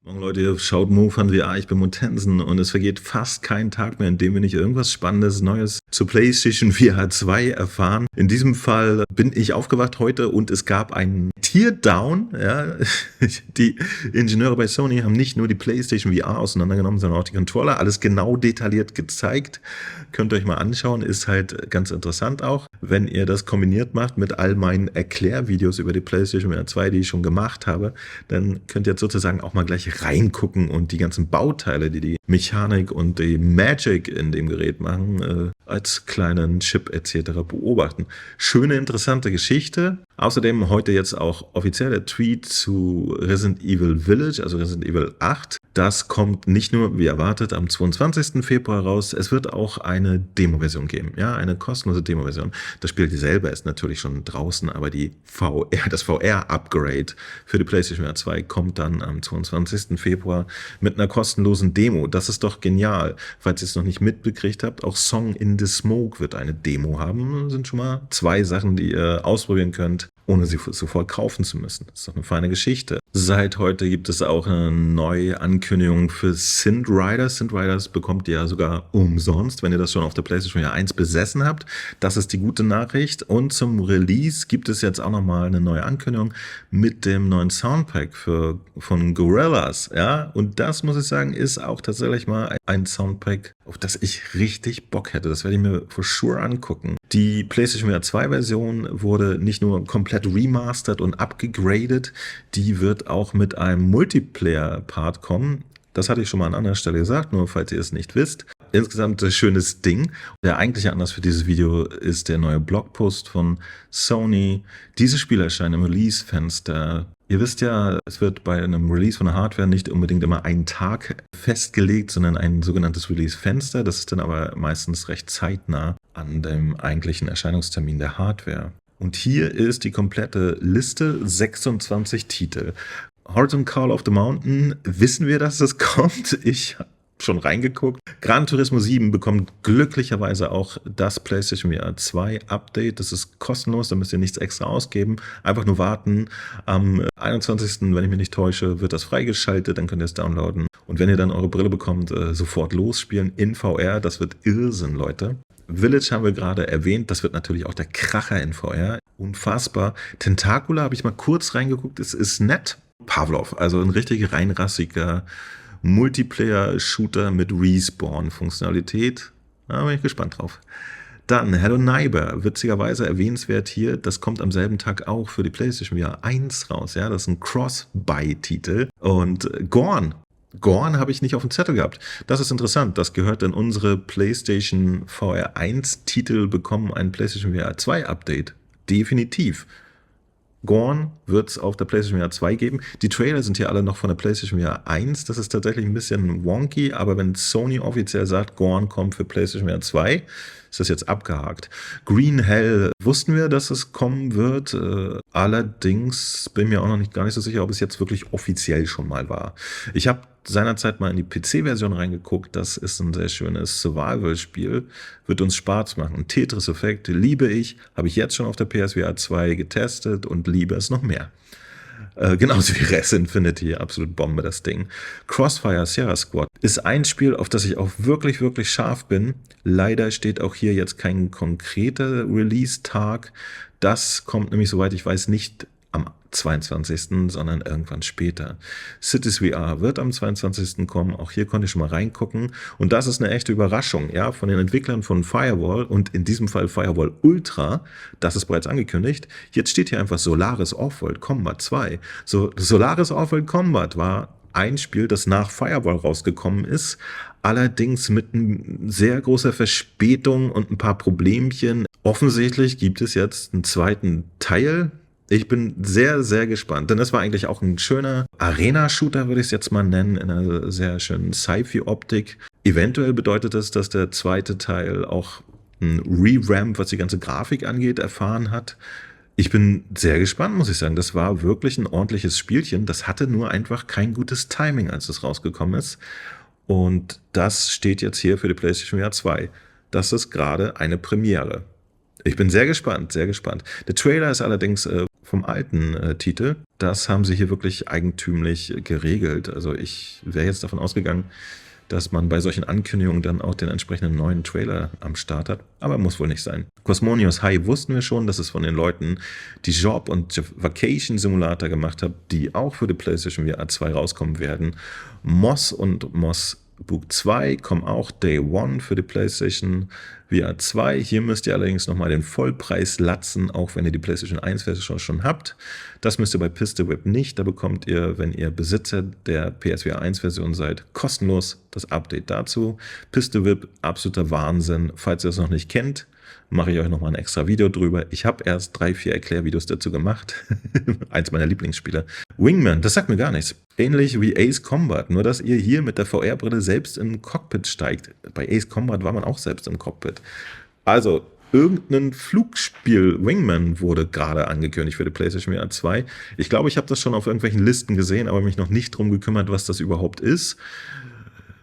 Morgen Leute, schaut Move an VR, ich bin Montensen und es vergeht fast kein Tag mehr, in dem wir nicht irgendwas Spannendes Neues zu PlayStation VR 2 erfahren. In diesem Fall bin ich aufgewacht heute und es gab einen Teardown. Ja. Die Ingenieure bei Sony haben nicht nur die PlayStation VR auseinandergenommen, sondern auch die Controller. Alles genau detailliert gezeigt. Könnt ihr euch mal anschauen, ist halt ganz interessant auch. Wenn ihr das kombiniert macht mit all meinen Erklärvideos über die PlayStation VR 2, die ich schon gemacht habe, dann könnt ihr jetzt sozusagen auch mal gleich reingucken und die ganzen Bauteile, die Mechanik und die Magic in dem Gerät machen, als kleinen Chip etc. beobachten. Schöne, interessante Geschichte. Außerdem heute jetzt auch offiziell der Tweet zu Resident Evil Village, also Resident Evil 8. Das kommt nicht nur, wie erwartet, am 22. Februar raus. Es wird auch eine Demo-Version geben, ja, eine kostenlose Demo-Version. Das Spiel selber ist natürlich schon draußen, aber das VR-Upgrade für die PlayStation VR 2 kommt dann am 22. Februar mit einer kostenlosen Demo. Das ist doch genial. Falls ihr es noch nicht mitbekriegt habt, auch Song in the Smoke wird eine Demo haben. Das sind schon mal 2 Sachen, die ihr ausprobieren könnt, ohne sie sofort kaufen zu müssen. Das ist doch eine feine Geschichte. Seit heute gibt es auch eine neue Ankündigung für Synth Riders. Synth Riders bekommt ihr ja sogar umsonst, wenn ihr das schon auf der PlayStation 1 besessen habt. Das ist die gute Nachricht. Und zum Release gibt es jetzt auch nochmal eine neue Ankündigung mit dem neuen Soundpack von Gorillaz. Ja? Und das, muss ich sagen, ist auch tatsächlich mal ein Soundpack, auf das ich richtig Bock hätte. Das werde ich mir for sure angucken. Die PlayStation VR 2 Version wurde nicht nur komplett remastered und abgegradet, die wird auch mit einem Multiplayer-Part kommen. Das hatte ich schon mal an anderer Stelle gesagt, nur falls ihr es nicht wisst. Insgesamt ein schönes Ding. Der eigentliche Anlass für dieses Video ist der neue Blogpost von Sony. Dieses Spiel erscheint im Release-Fenster. Ihr wisst ja, es wird bei einem Release von der Hardware nicht unbedingt immer einen Tag festgelegt, sondern ein sogenanntes Release-Fenster. Das ist dann aber meistens recht zeitnah an dem eigentlichen Erscheinungstermin der Hardware. Und hier ist die komplette Liste, 26 Titel. Horizon Call of the Mountain, wissen wir, dass das kommt? Ich habe schon reingeguckt. Gran Turismo 7 bekommt glücklicherweise auch das PlayStation VR 2 Update. Das ist kostenlos, da müsst ihr nichts extra ausgeben. Einfach nur warten. Am 21., wenn ich mich nicht täusche, wird das freigeschaltet, dann könnt ihr es downloaden. Und wenn ihr dann eure Brille bekommt, sofort losspielen in VR. Das wird Irrsinn, Leute. Village haben wir gerade erwähnt, das wird natürlich auch der Kracher in VR. Unfassbar. Tentacula habe ich mal kurz reingeguckt, es ist nett. Pavlov, also ein richtig reinrassiger Multiplayer-Shooter mit Respawn-Funktionalität. Da bin ich gespannt drauf. Dann Hello Neighbor, witzigerweise erwähnenswert hier, das kommt am selben Tag auch für die PlayStation VR 1 raus. Ja, das ist ein Cross-Buy-Titel. Und Gorn habe ich nicht auf dem Zettel gehabt. Das ist interessant. Das gehört in unsere PlayStation VR 1 Titel bekommen ein PlayStation VR 2 Update. Definitiv. Gorn wird es auf der PlayStation VR 2 geben. Die Trailer sind hier alle noch von der PlayStation VR 1. Das ist tatsächlich ein bisschen wonky, aber wenn Sony offiziell sagt, Gorn kommt für PlayStation VR 2, ist das jetzt abgehakt. Green Hell wussten wir, dass es kommen wird. Allerdings bin mir auch noch gar nicht so sicher, ob es jetzt wirklich offiziell schon mal war. Ich habe seinerzeit mal in die PC-Version reingeguckt. Das ist ein sehr schönes Survival-Spiel. Wird uns Spaß machen. Tetris-Effekt liebe ich. Habe ich jetzt schon auf der PSVR 2 getestet und liebe es noch mehr. Genauso wie Res Infinity, absolut Bombe das Ding. Crossfire Sierra Squad ist ein Spiel, auf das ich auch wirklich, wirklich scharf bin. Leider steht auch hier jetzt kein konkreter Release-Tag. Das kommt nämlich, soweit ich weiß, nicht am 22., sondern irgendwann später. Cities VR wird am 22. kommen. Auch hier konnte ich schon mal reingucken. Und das ist eine echte Überraschung, ja, von den Entwicklern von Firewall und in diesem Fall Firewall Ultra. Das ist bereits angekündigt. Jetzt steht hier einfach Solaris Offworld Combat 2. So, Solaris Offworld Combat war ein Spiel, das nach Firewall rausgekommen ist, allerdings mit sehr großer Verspätung und ein paar Problemchen. Offensichtlich gibt es jetzt einen zweiten Teil. Ich bin sehr, sehr gespannt, denn das war eigentlich auch ein schöner Arena-Shooter, würde ich es jetzt mal nennen, in einer sehr schönen Sci-Fi-Optik. Eventuell bedeutet das, dass der zweite Teil auch ein Re-Ramp, was die ganze Grafik angeht, erfahren hat. Ich bin sehr gespannt, muss ich sagen. Das war wirklich ein ordentliches Spielchen. Das hatte nur einfach kein gutes Timing, als es rausgekommen ist. Und das steht jetzt hier für die PlayStation VR 2. Das ist gerade eine Premiere. Ich bin sehr gespannt, sehr gespannt. Der Trailer ist allerdings vom alten Titel. Das haben sie hier wirklich eigentümlich geregelt. Also ich wäre jetzt davon ausgegangen, dass man bei solchen Ankündigungen dann auch den entsprechenden neuen Trailer am Start hat. Aber muss wohl nicht sein. Cosmonius High wussten wir schon, dass es von den Leuten, die Job und Vacation Simulator gemacht haben, die auch für die PlayStation VR 2 rauskommen werden. Moss und Moss Book 2 kommen auch Day One für die PlayStation VR 2. Hier müsst ihr allerdings nochmal den Vollpreis latzen, auch wenn ihr die PlayStation 1 Version schon habt. Das müsst ihr bei PistoWhip nicht. Da bekommt ihr, wenn ihr Besitzer der PSVR 1 Version seid, kostenlos das Update dazu. PistoWhip, absoluter Wahnsinn. Falls ihr es noch nicht kennt, mache ich euch nochmal ein extra Video drüber. Ich habe erst 3-4 Erklärvideos dazu gemacht. Eins meiner Lieblingsspiele. Wingman, das sagt mir gar nichts. Ähnlich wie Ace Combat, nur dass ihr hier mit der VR-Brille selbst im Cockpit steigt. Bei Ace Combat war man auch selbst im Cockpit. Also, irgendein Flugspiel Wingman wurde gerade angekündigt für die PlayStation VR 2. Ich glaube, ich habe das schon auf irgendwelchen Listen gesehen, aber mich noch nicht drum gekümmert, was das überhaupt ist.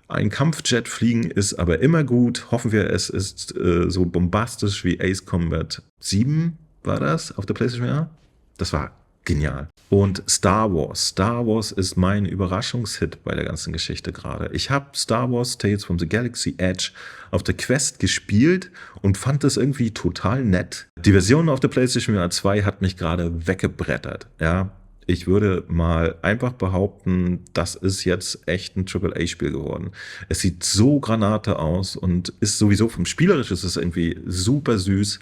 Ein Kampfjet fliegen ist aber immer gut. Hoffen wir, es ist so bombastisch wie Ace Combat 7 war das auf der PlayStation VR. Das war genial. Und Star Wars. Star Wars ist mein Überraschungshit bei der ganzen Geschichte gerade. Ich habe Star Wars Tales from the Galaxy Edge auf der Quest gespielt und fand das irgendwie total nett. Die Version auf der PlayStation VR 2 hat mich gerade weggebrettert. Ja, ich würde mal einfach behaupten, das ist jetzt echt ein AAA-Spiel geworden. Es sieht so Granate aus und ist sowieso vom Spielerischen ist es irgendwie super süß.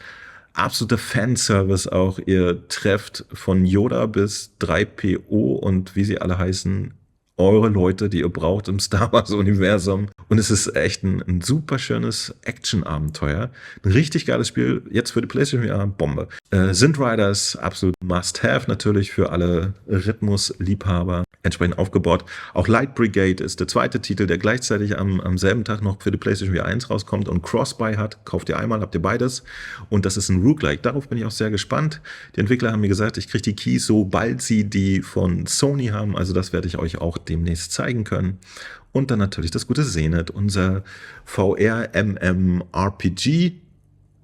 Absoluter Fanservice auch. Ihr trefft von Yoda bis 3PO und wie sie alle heißen, eure Leute, die ihr braucht im Star Wars-Universum. Und es ist echt ein super schönes Action-Abenteuer. Ein richtig geiles Spiel. Jetzt für die PlayStation VR, Bombe. Sind Riders, absolut Must-Have natürlich für alle Rhythmus-Liebhaber. Entsprechend aufgebaut. Auch Light Brigade ist der zweite Titel, der gleichzeitig am selben Tag noch für die PlayStation VR 1 rauskommt und Cross-Buy hat. Kauft ihr einmal, habt ihr beides. Und das ist ein Roguelike. Darauf bin ich auch sehr gespannt. Die Entwickler haben mir gesagt, ich kriege die Keys, sobald sie die von Sony haben. Also das werde ich euch auch demnächst zeigen können. Und dann natürlich das gute Zenith, unser VR-MM-RPG.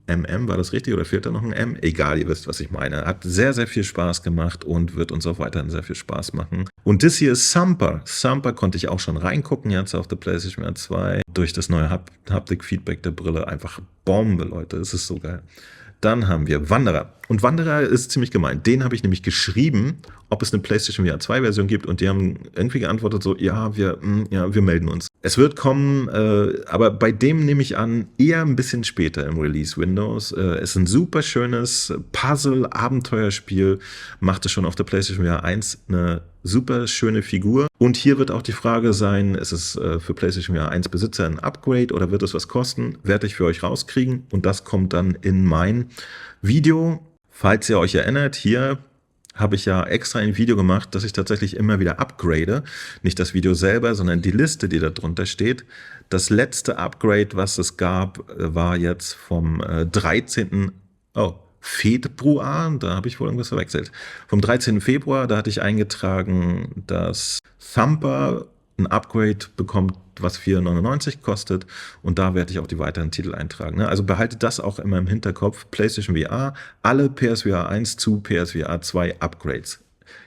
MM, war das richtig oder fehlt da noch ein M? Egal, ihr wisst, was ich meine. Hat sehr, sehr viel Spaß gemacht und wird uns auch weiterhin sehr viel Spaß machen. Und das hier ist Thumper. Thumper konnte ich auch schon reingucken jetzt auf der PlayStation VR 2. Durch das neue Haptik-Feedback der Brille. Einfach Bombe, Leute. Es ist so geil. Dann haben wir Wanderer. Und Wanderer ist ziemlich gemein. Den habe ich nämlich geschrieben, ob es eine PlayStation VR 2 Version gibt. Und die haben irgendwie geantwortet so, ja, wir melden uns. Es wird kommen, aber bei dem nehme ich an, eher ein bisschen später im Release-Windows. Es ist ein super schönes Puzzle-Abenteuerspiel. Macht es schon auf der PlayStation VR 1 eine super schöne Figur. Und hier wird auch die Frage sein, ist es für PlayStation VR 1 Besitzer ein Upgrade oder wird es was kosten? Werde ich für euch rauskriegen. Und das kommt dann in mein Video. Falls ihr euch erinnert, hier habe ich ja extra ein Video gemacht, dass ich tatsächlich immer wieder upgrade. Nicht das Video selber, sondern die Liste, die da drunter steht. Das letzte Upgrade, was es gab, war jetzt vom 13. Februar, da habe ich wohl irgendwas verwechselt. Vom 13. Februar, da hatte ich eingetragen, dass Thumper ein Upgrade bekommt, was 4,99 kostet und da werde ich auch die weiteren Titel eintragen. Also behaltet das auch immer im Hinterkopf. PlayStation VR, alle PSVR 1 zu PSVR 2 Upgrades.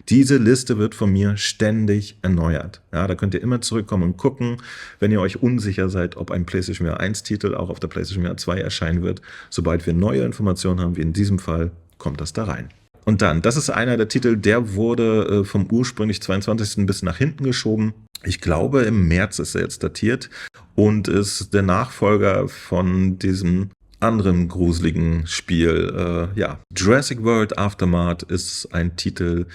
Diese Liste wird von mir ständig erneuert. Ja, da könnt ihr immer zurückkommen und gucken, wenn ihr euch unsicher seid, ob ein PlayStation VR 1 Titel auch auf der PlayStation VR 2 erscheinen wird. Sobald wir neue Informationen haben, wie in diesem Fall, kommt das da rein. Und dann, das ist einer der Titel, der wurde vom ursprünglich 22. bis nach hinten geschoben. Ich glaube, im März ist er jetzt datiert und ist der Nachfolger von diesem anderen gruseligen Spiel. Jurassic World Aftermath ist ein Titel,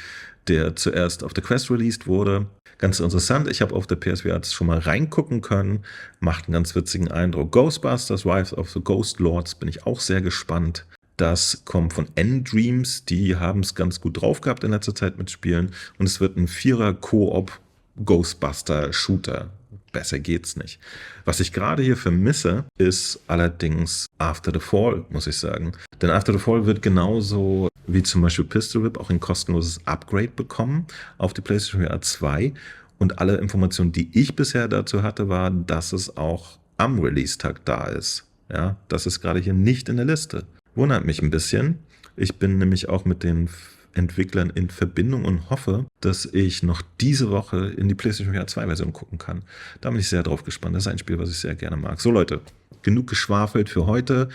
der zuerst auf der Quest released wurde. Ganz interessant, ich habe auf der PSVR schon mal reingucken können. Macht einen ganz witzigen Eindruck. Ghostbusters, Rise of the Ghost Lords, bin ich auch sehr gespannt. Das kommt von N-Dreams, die haben es ganz gut drauf gehabt in letzter Zeit mit Spielen. Und es wird ein 4er-Koop Ghostbuster-Shooter. Besser geht's nicht. Was ich gerade hier vermisse, ist allerdings After the Fall, muss ich sagen. Denn After the Fall wird genauso wie zum Beispiel Pistol Whip auch ein kostenloses Upgrade bekommen auf die PlayStation VR 2. Und alle Informationen, die ich bisher dazu hatte, waren, dass es auch am Release-Tag da ist. Ja, das ist gerade hier nicht in der Liste. Wundert mich ein bisschen. Ich bin nämlich auch mit den Entwicklern in Verbindung und hoffe, dass ich noch diese Woche in die PlayStation VR 2 Version gucken kann. Da bin ich sehr drauf gespannt. Das ist ein Spiel, was ich sehr gerne mag. So Leute, genug geschwafelt für heute.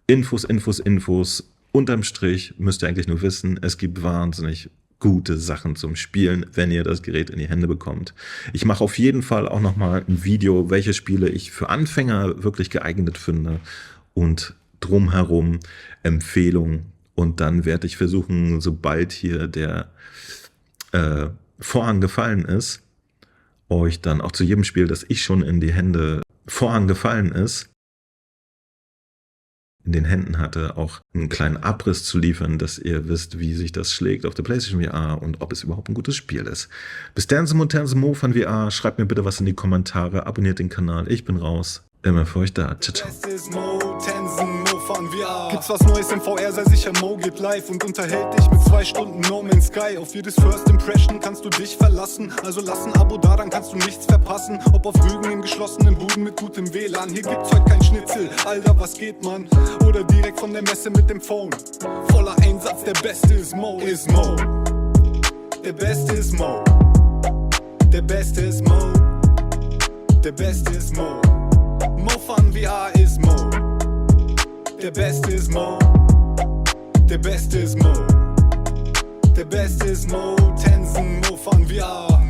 Infos. Unterm Strich müsst ihr eigentlich nur wissen, es gibt wahnsinnig gute Sachen zum Spielen, wenn ihr das Gerät in die Hände bekommt. Ich mache auf jeden Fall auch nochmal ein Video, welche Spiele ich für Anfänger wirklich geeignet finde und drumherum Empfehlungen. Und dann werde ich versuchen, sobald hier der Vorhang gefallen ist, euch dann auch zu jedem Spiel, das ich schon in die Hände Vorhang gefallen ist, in den Händen hatte, auch einen kleinen Abriss zu liefern, dass ihr wisst, wie sich das schlägt auf der PlayStation VR und ob es überhaupt ein gutes Spiel ist. Bis dann, Mo von VR. Schreibt mir bitte was in die Kommentare, abonniert den Kanal. Ich bin raus. Immer für euch da. Ciao, ciao. Gibt's was Neues im VR, sei sicher, Mo geht live und unterhält dich mit 2 Stunden No Man's Sky. Auf jedes First Impression kannst du dich verlassen, also lass ein Abo da, dann kannst du nichts verpassen. Ob auf Rügen in geschlossenen Buden mit gutem WLAN, hier gibt's heute kein Schnitzel, Alter, was geht man? Oder direkt von der Messe mit dem Phone. Voller Einsatz, der Beste ist Mo, ist Mo. Der Beste ist Mo. Der Beste ist Mo. Der Beste ist Mo. Mo von VR ist Mo. Der Beste ist Mo. Der Beste ist Mo. Der Beste ist Mo. Tensen, Mo von VR.